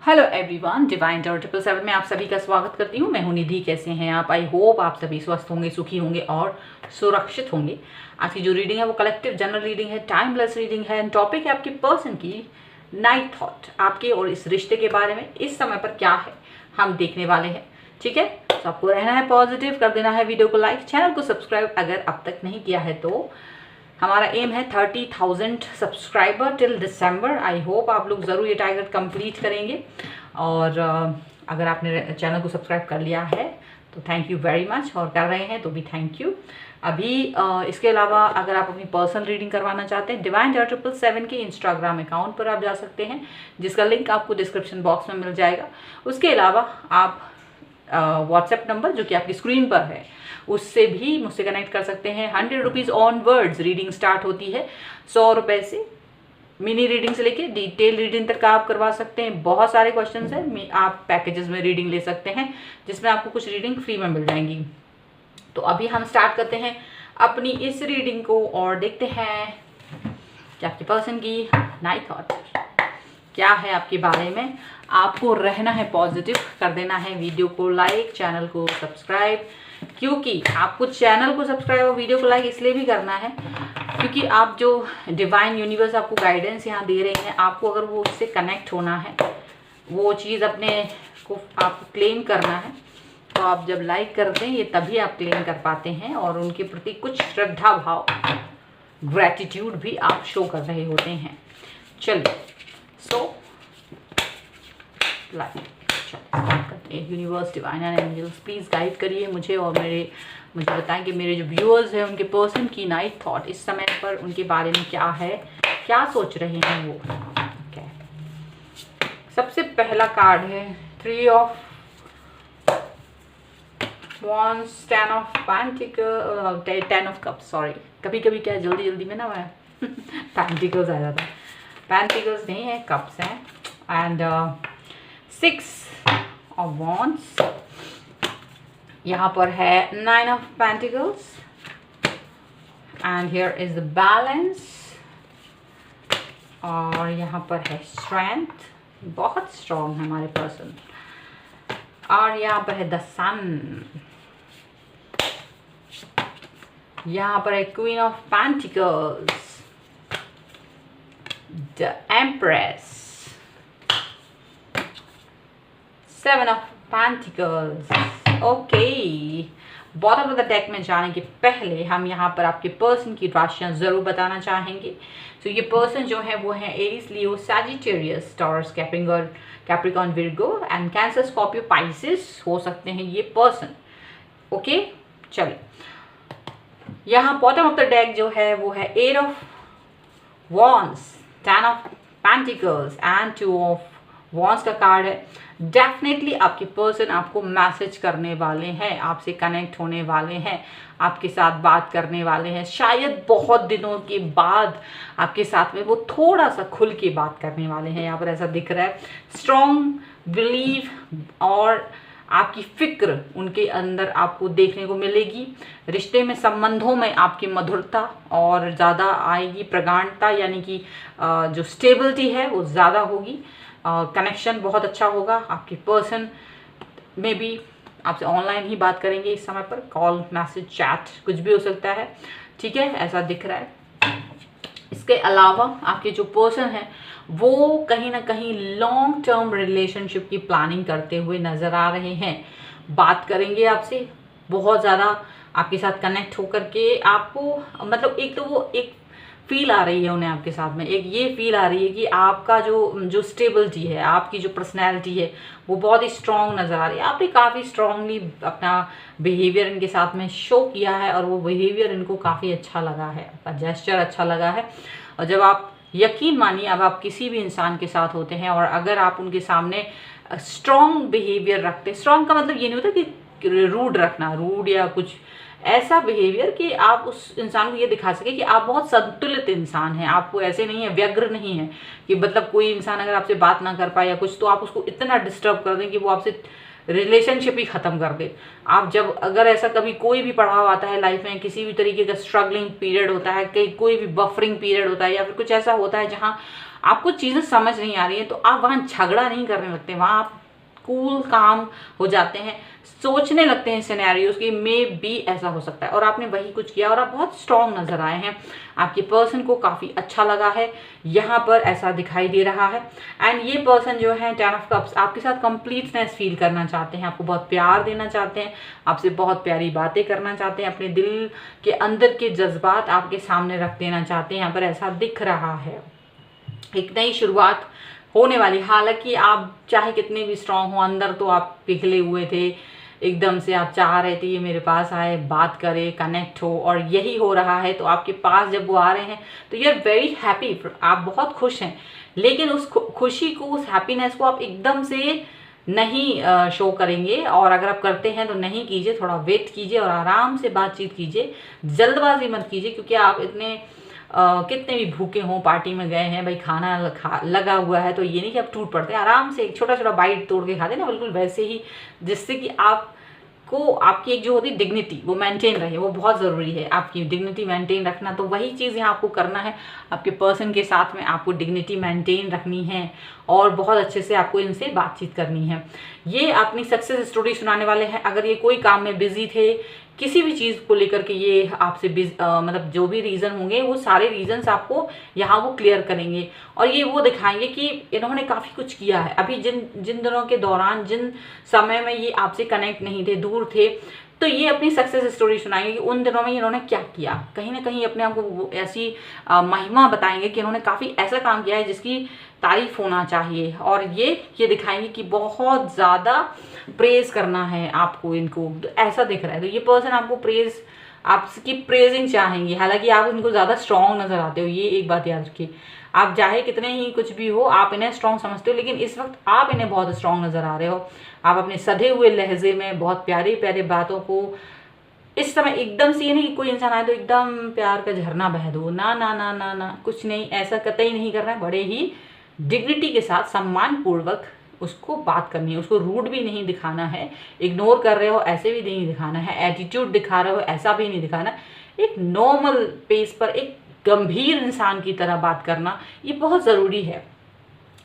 Hello everyone, divine tower 777 में आप सभी का स्वागत करती हूँ। मैं हूँ निधि। कैसे हैं आप? आई होप आप सभी स्वस्थ होंगे, सुखी होंगे और सुरक्षित होंगे। आज की जो रीडिंग है वो कलेक्टिव जनरल रीडिंग है, टाइमलेस रीडिंग है। टॉपिक है आपके पर्सन की नाइट थॉट, आपके और इस रिश्ते के बारे में इस समय पर क्या है हम देखने वाले हैं। ठीक है, तो आपको रहना है पॉजिटिव, कर देना है वीडियो को लाइक, चैनल को सब्सक्राइब अगर अब तक नहीं किया है तो। हमारा एम है 30,000 subscriber till December. I hope आप लोग ज़रूर ये टारगेट कंप्लीट करेंगे। और अगर आपने चैनल को सब्सक्राइब कर लिया है तो थैंक यू वेरी मच, और कर रहे हैं तो भी थैंक यू। अभी इसके अलावा अगर आप अपनी पर्सनल रीडिंग करवाना चाहते हैं, डिवाइन टावर 777 के इंस्टाग्राम अकाउंट पर आप जा सकते हैं, जिसका लिंक आपको डिस्क्रिप्शन बॉक्स में मिल जाएगा। उसके अलावा आप व्हाट्सएप नंबर जो कि आपकी स्क्रीन पर है उससे भी मुझसे कनेक्ट कर सकते हैं। 100 रुपीज़ ऑनवर्ड्स रीडिंग स्टार्ट होती है। 100 रुपये से मिनी रीडिंग से लेके डिटेल रीडिंग तक आप करवा सकते हैं। बहुत सारे क्वेश्चंस हैं, आप पैकेजेस में रीडिंग ले सकते हैं जिसमें आपको कुछ रीडिंग फ्री में मिल जाएंगी। तो अभी हम स्टार्ट करते हैं अपनी इस रीडिंग को और देखते हैं कि आपकी पर्सन की नाइट थॉट क्या है आपके बारे में। आपको रहना है पॉजिटिव, कर देना है वीडियो को लाइक, चैनल को सब्सक्राइब। क्योंकि आपको चैनल को सब्सक्राइब और वीडियो को लाइक इसलिए भी करना है क्योंकि आप जो डिवाइन यूनिवर्स आपको गाइडेंस यहाँ दे रहे हैं, आपको अगर वो उससे कनेक्ट होना है, वो चीज़ अपने को आपको क्लेम करना है, तो आप जब लाइक करते हैं ये तभी आप क्लेम कर पाते हैं। और उनके प्रति कुछ श्रद्धा भाव, ग्रैटिट्यूड भी आप शो कर रहे होते हैं। चलिए, so like universe, divine and angels please guide करिए मुझे और मुझे बताएं कि मेरे जो व्यूअर्स हैं उनके पर्सन की नाइट थॉट इस समय पर उनके बारे में क्या है, क्या सोच रहे हैं वो। okay. सबसे पहला कार्ड है 3 of Wands, 10 of Pentacles, 10 of cups. Sorry, कभी कभी क्या जल्दी में ना मैं Pentacles आ जाता है। Pentacles नहीं है, कप्स हैं। एंड 6 ऑफ Wands, यहाँ पर है 9 of Pentacles and here is the balance, और यहाँ पर है स्ट्रेंथ, बहुत स्ट्रॉन्ग है हमारे पर्सन। और यहाँ पर है द सन, यहाँ पर है queen of pentacles, the empress, 7 of pentacles. Okay, bottom of the deck में जाने के पहले हम यहाँ पर आपके पर्सन की राशियाँ ज़रूर बताना चाहेंगे। तो ये पर्सन जो है वो है Aries, Leo, Sagittarius, taurus, Capricorn, Virgo and cancer, Scorpio, Pisces हो सकते हैं ये पर्सन। ओके, चलिए, यहाँ बॉटम ऑफ द डेक जो है वो है 8 of wands, 10 of pentacles and 2 of wands का कार्ड है। डेफिनेटली आपके पर्सन आपको मैसेज करने वाले हैं, आपसे कनेक्ट होने वाले हैं, आपके साथ बात करने वाले हैं। शायद बहुत दिनों के बाद आपके साथ में वो थोड़ा सा खुल के बात करने वाले हैं, यहाँ पर ऐसा दिख रहा है। स्ट्रॉन्ग बिलीव और आपकी फिक्र उनके अंदर आपको देखने को मिलेगी। रिश्ते में, संबंधों में आपकी मधुरता और ज़्यादा आएगी, प्रगाढ़ता यानी कि जो स्टेबिलिटी है वो ज़्यादा होगी। कनेक्शन बहुत अच्छा होगा। आपके पर्सन में भी आपसे ऑनलाइन ही बात करेंगे इस समय पर, कॉल, मैसेज, चैट कुछ भी हो सकता है। ठीक है, ऐसा दिख रहा है। इसके अलावा आपके जो पर्सन हैं वो कहीं ना कहीं लॉन्ग टर्म रिलेशनशिप की प्लानिंग करते हुए नज़र आ रहे हैं। बात करेंगे आपसे, बहुत ज़्यादा आपके साथ कनेक्ट होकर के आपको, मतलब एक तो वो एक फील आ रही है उन्हें आपके साथ में, एक ये फील आ रही है कि आपका जो स्टेबिलिटी है, आपकी जो पर्सनैलिटी है वो बहुत ही स्ट्रॉन्ग नज़र आ रही है। आपने काफ़ी स्ट्रॉन्गली अपना बिहेवियर इनके साथ में शो किया है और वो बिहेवियर इनको काफ़ी अच्छा लगा है, आपका जेस्चर अच्छा लगा है। और जब आप, यकीन मानिए, अब आप किसी भी इंसान के साथ होते हैं और अगर आप उनके सामने स्ट्रॉन्ग बिहेवियर रखते, स्ट्रॉन्ग का मतलब ये नहीं होता कि रूड रखना, रूड या कुछ ऐसा बिहेवियर कि आप उस इंसान को ये दिखा सके कि आप बहुत संतुलित इंसान हैं। आपको ऐसे नहीं है, व्यग्र नहीं है कि मतलब कोई इंसान अगर आपसे बात ना कर पाए या कुछ तो आप उसको इतना डिस्टर्ब कर दें कि वो आपसे रिलेशनशिप ही ख़त्म कर दे। आप जब अगर ऐसा कभी कोई भी पड़ाव आता है लाइफ में, किसी भी तरीके का स्ट्रगलिंग पीरियड होता है, कोई भी बफरिंग पीरियड होता है या फिर कुछ ऐसा होता है जहाँ आपको चीज़ें समझ नहीं आ रही है तो आप वहाँ झगड़ा नहीं करने लगते, वहाँ आप कूल काम हो जाते हैं, सोचने लगते हैं सिनेरियोज कि मे बी ऐसा हो सकता है, और आपने वही कुछ किया और आप बहुत स्ट्रांग नजर आए हैं। आपके पर्सन को काफ़ी अच्छा लगा है, यहाँ पर ऐसा दिखाई दे रहा है। एंड ये पर्सन जो है 10 ऑफ कप्स आपके साथ कंप्लीटनेस फील करना चाहते हैं, आपको बहुत प्यार देना चाहते हैं, आपसे बहुत प्यारी बातें करना चाहते हैं, अपने दिल के अंदर के जज्बात आपके सामने रख देना चाहते हैं। यहाँ पर ऐसा दिख रहा है एक नई शुरुआत होने वाली। हालांकि आप चाहे कितने भी स्ट्रांग हो, अंदर तो आप पिघले हुए थे, एकदम से आप चाह रहे थे ये मेरे पास आए, बात करे, कनेक्ट हो, और यही हो रहा है। तो आपके पास जब वो आ रहे हैं तो यू आर वेरी हैप्पी, आप बहुत खुश हैं। लेकिन उस खुशी को, उस हैप्पीनेस को आप एकदम से नहीं शो करेंगे, और अगर आप करते हैं तो नहीं कीजिए, थोड़ा वेट कीजिए और आराम से बातचीत कीजिए, जल्दबाजी मत कीजिए। क्योंकि आप इतने कितने भी भूखे हों, पार्टी में गए हैं भाई, खाना लगा हुआ है, तो ये नहीं कि आप टूट पड़ते, आराम से एक छोटा छोटा बाइट तोड़ के खाते ना, बिल्कुल वैसे ही, जिससे कि आपको आपकी एक जो होती डिग्निटी वो मेंटेन रहे। वो बहुत ज़रूरी है, आपकी डिग्निटी मेंटेन रखना। तो वही चीज़ यहाँ आपको करना है, आपके पर्सन के साथ में आपको डिग्निटी मेंटेन रखनी है और बहुत अच्छे से आपको इनसे बातचीत करनी है। ये अपनी सक्सेस स्टोरी सुनाने वाले हैं। अगर ये कोई काम में बिजी थे, किसी भी चीज़ को लेकर के, ये आपसे मतलब जो भी रीज़न होंगे वो सारे रीजंस आपको यहाँ वो क्लियर करेंगे, और ये वो दिखाएंगे कि इन्होंने काफ़ी कुछ किया है। अभी जिन जिन दिनों के दौरान, जिन समय में ये आपसे कनेक्ट नहीं थे, दूर थे, तो ये अपनी सक्सेस स्टोरी सुनाएंगे कि उन दिनों में इन्होंने क्या किया। कहीं ना कहीं अपने आप को ऐसी महिमा बताएंगे कि इन्होंने काफ़ी ऐसा काम किया है जिसकी तारीफ होना चाहिए, और ये दिखाएंगे कि बहुत ज़्यादा प्रेज करना है आपको इनको। तो ऐसा दिख रहा है, तो ये पर्सन आपको आपकी प्रेजिंग चाहेंगे। हालांकि आप इनको ज़्यादा स्ट्रॉन्ग नजर आते हो, ये एक बात याद रखिए। आप चाहे कितने ही कुछ भी हो, आप इन्हें स्ट्रॉन्ग समझते हो, लेकिन इस वक्त आप इन्हें बहुत स्ट्रॉन्ग नजर आ रहे हो। आप अपने सधे हुए लहजे में बहुत प्यारे प्यारे बातों को इस समय एकदम से, ये नहीं कि कोई इंसान आए तो एकदम प्यार का झरना बह दो, ना ना ना ना ना, कुछ नहीं, ऐसा कतई नहीं करना है। बड़े ही डिग्निटी के साथ, सम्मान पूर्वक उसको बात करनी है, उसको रूड भी नहीं दिखाना है, इग्नोर कर रहे हो ऐसे भी नहीं दिखाना है, एटीट्यूड दिखा रहे हो ऐसा भी नहीं दिखाना। एक नॉर्मल पेस पर एक गंभीर इंसान की तरह बात करना, ये बहुत ज़रूरी है।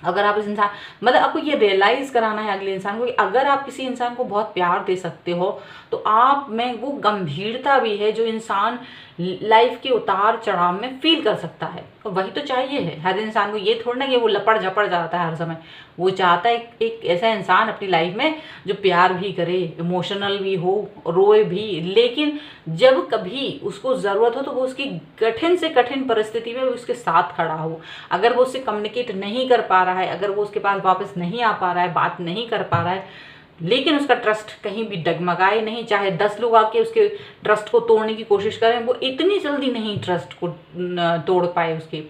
अगर आप इस इंसान, मतलब आपको ये रियलाइज़ कराना है अगले इंसान को कि अगर आप किसी इंसान को बहुत प्यार दे सकते हो तो आप में वो गंभीरता भी है जो इंसान लाइफ के उतार चढ़ाव में फील कर सकता है। और वही तो चाहिए है हर इंसान को। ये थोड़ा ना कि वो लपड़ झपड़ जाता है हर समय, वो चाहता है एक ऐसा इंसान अपनी लाइफ में जो प्यार भी करे, इमोशनल भी हो, रोए भी, लेकिन जब कभी उसको ज़रूरत हो तो वो उसकी कठिन से कठिन परिस्थिति में उसके साथ खड़ा हो। अगर वो उससे कम्युनिकेट नहीं कर पा रहा है, अगर वो उसके पास वापस नहीं आ पा रहा है, बात नहीं कर पा रहा है, लेकिन उसका ट्रस्ट कहीं भी डगमगाए नहीं, चाहे 10 लोग आके उसके ट्रस्ट को तोड़ने की कोशिश करें, वो इतनी जल्दी नहीं ट्रस्ट को तोड़ पाए उसके,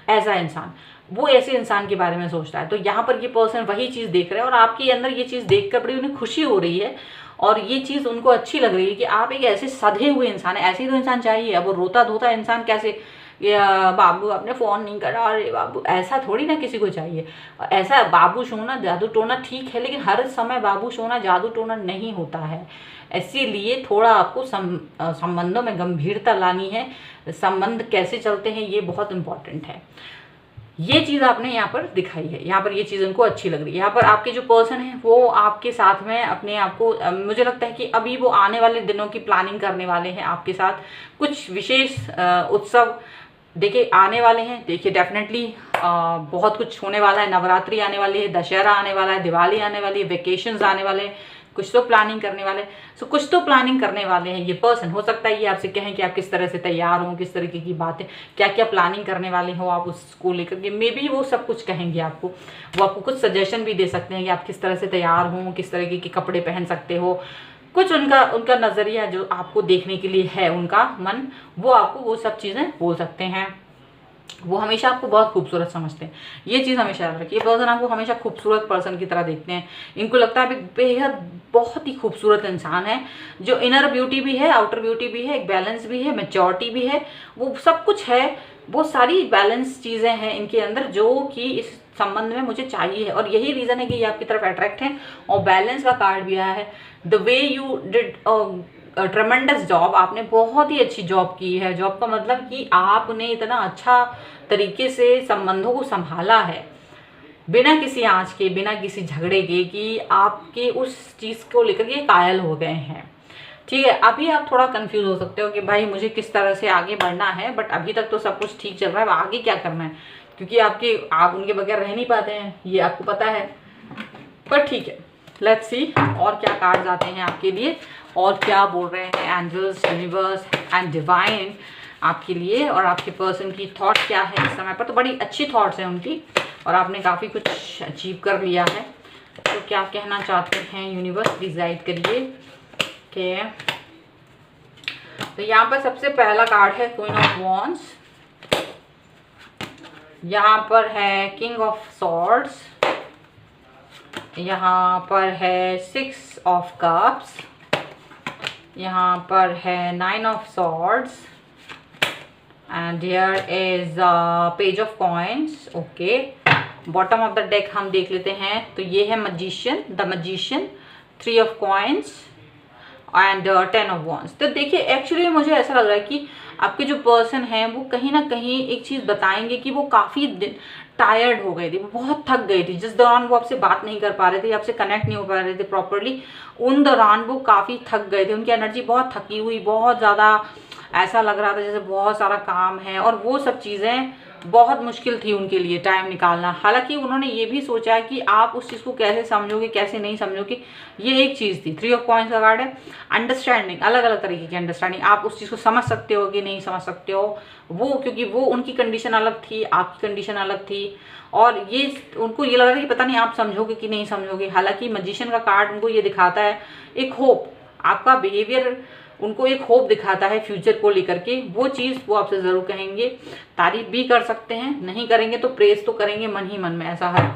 ऐसा इंसान, वो ऐसे इंसान के बारे में सोचता है। तो यहाँ पर ये पर्सन वही चीज़ देख रहे हैं और आपके अंदर ये चीज़ देखकर बड़ी उन्हें खुशी हो रही है और ये चीज़ उनको अच्छी लग रही है कि आप एक ऐसे सधे हुए इंसान है। ऐसे ही तो इंसान चाहिए। अब वो रोता धोता इंसान कैसे, बाबू आपने फ़ोन नहीं करा, अरे बाबू, ऐसा थोड़ी ना किसी को चाहिए। ऐसा बाबू सोना जादू टोना ठीक है, लेकिन हर समय बाबू सोना जादू टोना नहीं होता है। इसीलिए थोड़ा आपको संबंधों में गंभीरता लानी है। संबंध कैसे चलते हैं ये बहुत इंपॉर्टेंट है। ये चीज़ आपने यहाँ पर दिखाई है, यहाँ पर ये चीज़ उनको अच्छी लग रही है। यहाँ पर आपके जो पर्सन है वो आपके साथ में अपने आप को, मुझे लगता है कि अभी वो आने वाले दिनों की प्लानिंग करने वाले हैं आपके साथ। कुछ विशेष उत्सव देखिए आने वाले हैं। देखिए डेफिनेटली बहुत कुछ होने वाला है। नवरात्रि आने वाली है, दशहरा आने वाला है, दिवाली आने वाली है, वेकेशंस आने वाले हैं, कुछ तो प्लानिंग करने वाले। सो कुछ तो प्लानिंग करने वाले हैं ये पर्सन। हो सकता है ये आपसे कहें कि आप किस तरह से तैयार हो, किस तरीके की बातें, क्या क्या प्लानिंग करने वाले हो आप उसको लेकर के। मे बी वो सब कुछ कहेंगे आपको, वो आपको कुछ सजेशन भी दे सकते हैं कि आप किस तरह से तैयार हो, किस तरीके के कपड़े पहन सकते हो। कुछ उनका नज़रिया जो आपको देखने के लिए है, उनका मन, वो आपको वो सब चीज़ें बोल सकते हैं। वो हमेशा आपको बहुत खूबसूरत समझते हैं, ये चीज़ हमेशा याद रखिए। पर्सन आपको हमेशा खूबसूरत पर्सन की तरह देखते हैं। इनको लगता है एक बेहद बहुत ही खूबसूरत इंसान है, जो इनर ब्यूटी भी है, आउटर ब्यूटी भी है, एक बैलेंस भी है, मैच्योरिटी भी है, वो सब कुछ है। वो सारी बैलेंस चीज़ें हैं इनके अंदर जो कि इस संबंध में मुझे चाहिए है, और यही रीज़न है कि ये आपकी तरफ अट्रैक्ट हैं। और बैलेंस का कार्ड भी आया है। The way you did tremendous job, आपने बहुत ही अच्छी जॉब की है। जॉब का मतलब कि आपने इतना अच्छा तरीके से संबंधों को संभाला है, बिना किसी आँच के, बिना किसी झगड़े के, कि आपके उस चीज़ को लेकर के कायल हो गए हैं। ठीक है, अभी आप थोड़ा कंफ्यूज हो सकते हो कि भाई मुझे किस तरह से आगे बढ़ना है, बट अभी तक तो सब कुछ ठीक चल रहा है, आगे क्या करना है, क्योंकि आप उनके बगैर रह नहीं पाते हैं, ये आपको पता है। पर ठीक है, लेट्स सी और क्या कार्ड्स आते हैं आपके लिए, और क्या बोल रहे हैं एंजल्स, यूनिवर्स एंड डिवाइन आपके लिए, और आपके पर्सन की थॉट क्या है इस समय पर। तो बड़ी अच्छी थॉट्स हैं उनकी, और आपने काफ़ी कुछ अचीव कर लिया है। तो क्या कहना चाहते हैं यूनिवर्स, प्लीज गाइड करिए। ओके, तो यहाँ पर सबसे पहला कार्ड है क्वीन ऑफ वॉन्ड्स, यहाँ पर है किंग ऑफ सॉर्ड्स, यहाँ पर है 6 ऑफ कप्स, यहाँ पर है 9 of swords, and here is page of coins. Okay, bottom of the deck हम देख लेते हैं। तो ये है magician, the magician, 3 of coins and 10 of wands. तो देखिए, एक्चुअली मुझे ऐसा लग रहा है कि आपके जो पर्सन हैं वो कहीं ना कहीं एक चीज़ बताएंगे कि वो काफ़ी टायर्ड हो गए थे, वो बहुत थक गए थे। जिस दौरान वो आपसे बात नहीं कर पा रहे थे, आपसे कनेक्ट नहीं हो पा रहे थे प्रॉपरली, उन दौरान वो काफ़ी थक गए थे। उनकी एनर्जी बहुत थकी हुई, बहुत ज़्यादा ऐसा लग रहा था जैसे बहुत सारा काम है, और वो सब चीज़ें बहुत मुश्किल थी उनके लिए टाइम निकालना। हालांकि उन्होंने ये भी सोचा है कि आप उस चीज़ को कैसे समझोगे, कैसे नहीं समझोगे, ये एक चीज़ थी। 3 ऑफ कॉइन्स का कार्ड है, अंडरस्टैंडिंग, अलग अलग तरीके की अंडरस्टैंडिंग। आप उस चीज़ को समझ सकते हो कि नहीं समझ सकते हो, वो क्योंकि वो उनकी कंडीशन अलग थी, आपकी कंडीशन अलग थी, और ये उनको ये लग रहा था कि पता नहीं आप समझोगे कि नहीं समझोगे। हालांकि मैजिशियन का कार्ड उनको ये दिखाता है एक होप, आपका बिहेवियर उनको एक होप दिखाता है फ्यूचर को लेकर के। वो चीज़ वो आपसे ज़रूर कहेंगे, तारीफ भी कर सकते हैं, नहीं करेंगे तो प्रेस तो करेंगे मन ही मन में, ऐसा है।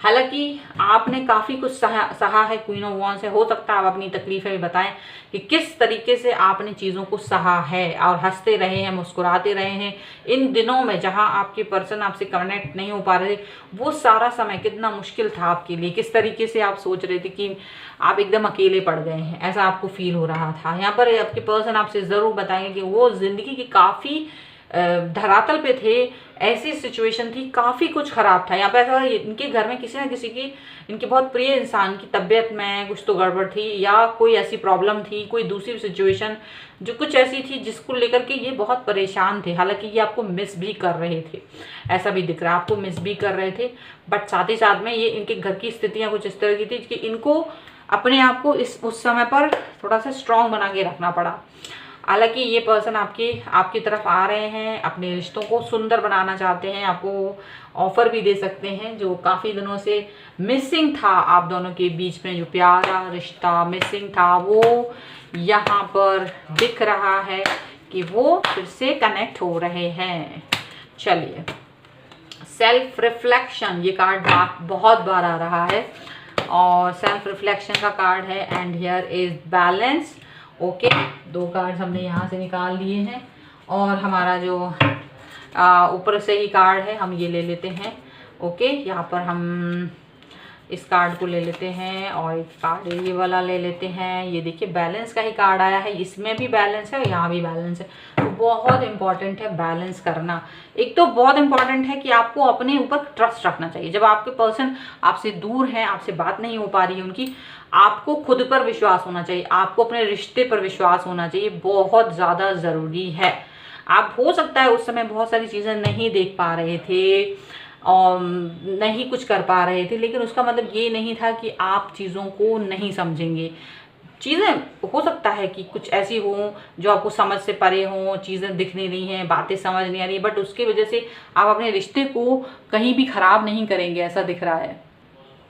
हालांकि आपने काफ़ी कुछ सहा है क्वीन ऑफ वॉन्ड्स से। हो सकता है आप अपनी तकलीफ़ें भी बताएं कि किस तरीके से आपने चीज़ों को सहा है, और हंसते रहे हैं, मुस्कुराते रहे हैं इन दिनों में जहां आपके पर्सन आपसे कनेक्ट नहीं हो पा रहे थे। वो सारा समय कितना मुश्किल था आपके लिए, किस तरीके से आप सोच रहे थे कि आप एकदम अकेले पड़ गए हैं, ऐसा आपको फील हो रहा था। यहाँ पर आपके पर्सन आपसे ज़रूर बताएंगे कि वो ज़िंदगी की काफ़ी धरातल पे थे, ऐसी सिचुएशन थी, काफ़ी कुछ ख़राब था। यहाँ पे ऐसा इनके घर में किसी ना किसी की, इनके बहुत प्रिय इंसान की तबीयत में कुछ तो गड़बड़ थी, या कोई ऐसी प्रॉब्लम थी, कोई दूसरी सिचुएशन जो कुछ ऐसी थी जिसको लेकर के ये बहुत परेशान थे। हालांकि ये आपको मिस भी कर रहे थे, ऐसा भी दिख रहा है, आपको मिस भी कर रहे थे, बट साथ ही साथ में ये इनके घर की स्थितियाँ कुछ इस तरह की थी कि इनको अपने आप को उस समय पर थोड़ा सा स्ट्रॉन्ग बना के रखना पड़ा। हालांकि ये पर्सन आपकी तरफ आ रहे हैं, अपने रिश्तों को सुंदर बनाना चाहते हैं, आपको ऑफर भी दे सकते हैं जो काफ़ी दिनों से मिसिंग था आप दोनों के बीच में, जो प्यारा रिश्ता मिसिंग था वो यहाँ पर दिख रहा है कि वो फिर से कनेक्ट हो रहे हैं। चलिए, सेल्फ रिफ्लेक्शन, ये कार्ड बहुत बार आ रहा है, और सेल्फ रिफ्लेक्शन का कार्ड है, and here is balance. Okay, 2 cards हमने यहाँ से निकाल लिए हैं, और हमारा जो ऊपर से ही कार्ड है हम ये ले लेते हैं। ओके, यहाँ पर हम इस कार्ड को ले लेते हैं, और एक कार्ड ये वाला ले लेते हैं। ये देखिए बैलेंस का ही कार्ड आया है, इसमें भी बैलेंस है, यहाँ भी बैलेंस है। तो बहुत इंपॉर्टेंट है बैलेंस करना। एक तो बहुत इंपॉर्टेंट है कि आपको अपने ऊपर ट्रस्ट रखना चाहिए। जब आपके पर्सन आपसे दूर हैं, आपसे बात नहीं हो पा रही है उनकी, आपको खुद पर विश्वास होना चाहिए, आपको अपने रिश्ते पर विश्वास होना चाहिए, बहुत ज़्यादा ज़रूरी है। आप हो सकता है उस समय बहुत सारी चीज़ें नहीं देख पा रहे थे और नहीं कुछ कर पा रहे थे, लेकिन उसका मतलब ये नहीं था कि आप चीज़ों को नहीं समझेंगे। चीज़ें हो सकता है कि कुछ ऐसी हों जो आपको समझ से परे हों, चीज़ें दिख नहीं रही हैं, बातें समझ नहीं आ रही, बट उसकी वजह से आप अपने रिश्ते को कहीं भी ख़राब नहीं करेंगे, ऐसा दिख रहा है।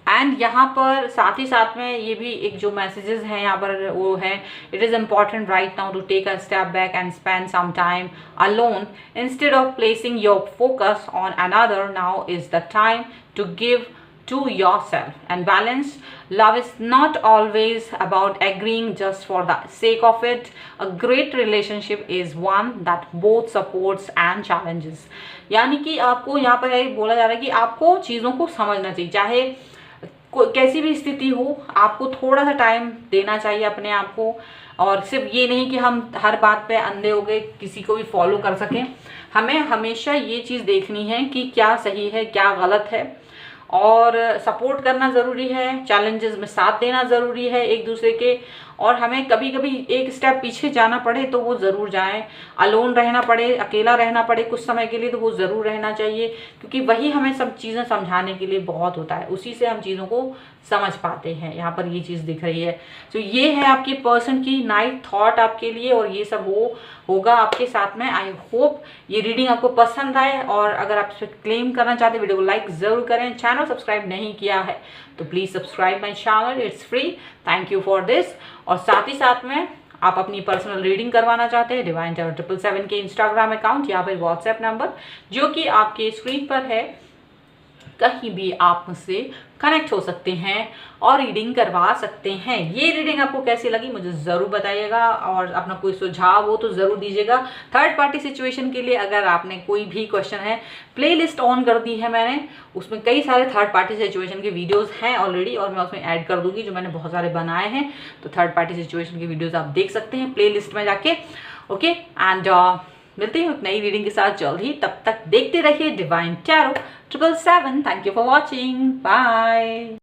एंड यहाँ पर साथ ही साथ में ये भी एक जो मैसेजेस हैं यहाँ पर वो है, it is important right now to take a step back and spend some time alone instead of placing your focus on another. Now is the time to give to yourself. And balance, love is not always about agreeing just for the sake of it. A great relationship is one that both supports and challenges. यानी कि आपको यहाँ पर बोला जा रहा है कि आपको चीज़ों को समझना चाहिए, चाहे कैसी भी स्थिति हो, आपको थोड़ा सा टाइम देना चाहिए अपने आप को। और सिर्फ ये नहीं कि हम हर बात पे अंधे हो गए, किसी को भी फॉलो कर सकें। हमें हमेशा ये चीज़ देखनी है कि क्या सही है क्या गलत है, और सपोर्ट करना ज़रूरी है, चैलेंजेस में साथ देना ज़रूरी है एक दूसरे के। और हमें कभी कभी एक स्टेप पीछे जाना पड़े तो वो ज़रूर जाएं, अलोन रहना पड़े, अकेला रहना पड़े कुछ समय के लिए, तो वो ज़रूर रहना चाहिए, क्योंकि वही हमें सब चीज़ें समझाने के लिए बहुत होता है, उसी से हम चीज़ों को समझ पाते हैं। यहाँ पर ये चीज़ दिख रही है। तो ये है आपके पर्सन की नाइट थॉट आपके लिए, और ये सब होगा आपके साथ में। आई होप ये रीडिंग आपको पसंद आए, और अगर आप इस पर क्लेम करना चाहते हैं वीडियो को लाइक ज़रूर करें। चैनल सब्सक्राइब नहीं किया है तो please subscribe my channel, it's free. Thank you for this. और साथ ही साथ में आप अपनी पर्सनल रीडिंग करवाना चाहते हैं, डिवाइन टैरो 777 के इंस्टाग्राम अकाउंट या फिर व्हाट्सएप नंबर जो कि आपके स्क्रीन पर है, कहीं भी आप मुझसे कनेक्ट हो सकते हैं और रीडिंग करवा सकते हैं। ये रीडिंग आपको कैसी लगी मुझे ज़रूर बताइएगा, और अपना कोई सुझाव हो तो ज़रूर दीजिएगा। थर्ड पार्टी सिचुएशन के लिए अगर आपने कोई भी क्वेश्चन है, प्लेलिस्ट ऑन कर दी है मैंने, उसमें कई सारे थर्ड पार्टी सिचुएशन के वीडियोस हैं ऑलरेडी, और मैं उसमें ऐड कर दूंगी जो मैंने बहुत सारे बनाए हैं। तो थर्ड पार्टी सिचुएशन के वीडियोज़ आप देख सकते हैं प्ले में जाके। ओके, एंड मिलते हैं एक नई रीडिंग के साथ जल्द ही। तब तक देखते रहिए divine tarot 777। Thank you for watching, bye.